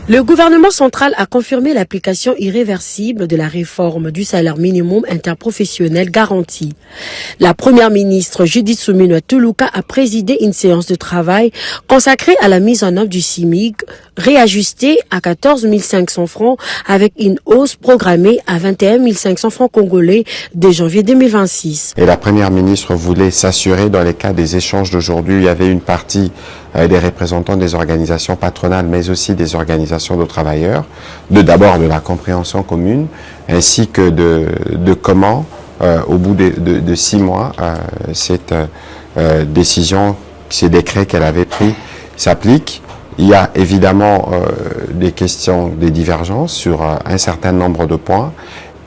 Le gouvernement central a confirmé l'application irréversible de la réforme du salaire minimum interprofessionnel garanti. La première ministre Judith Suminwa Tuluka a présidé une séance de travail consacrée à la mise en œuvre du SMIC, réajusté à 14 500 francs avec une hausse programmée à 21 500 francs congolais dès janvier 2026. Et la première ministre voulait s'assurer, dans les cas des échanges d'aujourd'hui, il y avait une partie des représentants des organisations patronales, mais aussi des organisations de travailleurs, d'abord de la compréhension commune, ainsi que de comment, au bout de 6 mois, cette décision, ces décrets qu'elle avait pris s'appliquent. Il y a évidemment des questions, des divergences sur un certain nombre de points,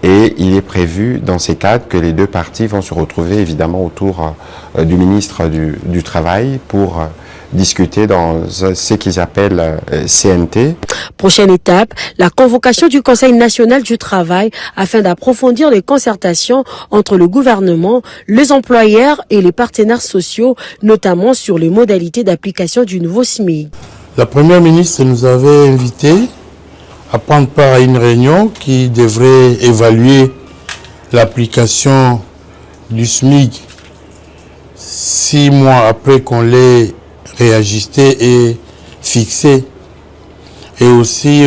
et il est prévu dans ces cadres que les deux parties vont se retrouver évidemment autour du ministre du Travail pour discuter dans ce qu'ils appellent CNT. Prochaine étape, la convocation du Conseil national du travail afin d'approfondir les concertations entre le gouvernement, les employeurs et les partenaires sociaux, notamment sur les modalités d'application du nouveau SMIC. La première ministre nous avait invités à prendre part à une réunion qui devrait évaluer l'application du SMIC 6 mois après qu'on l'ait réajusté et fixé, et aussi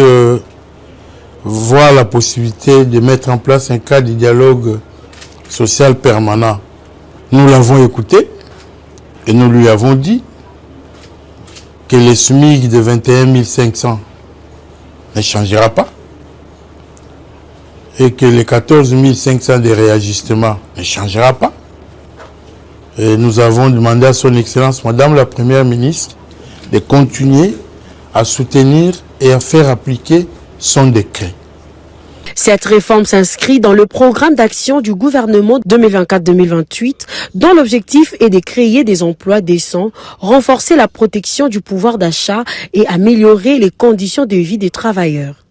voir la possibilité de mettre en place un cadre de dialogue social permanent. Nous l'avons écouté et nous lui avons dit que le SMIC de 21 500 ne changera pas et que les 14 500 de réajustement ne changera pas. Et nous avons demandé à son Excellence, Madame la Première ministre, de continuer à soutenir et à faire appliquer son décret. Cette réforme s'inscrit dans le programme d'action du gouvernement 2024-2028, dont l'objectif est de créer des emplois décents, renforcer la protection du pouvoir d'achat et améliorer les conditions de vie des travailleurs.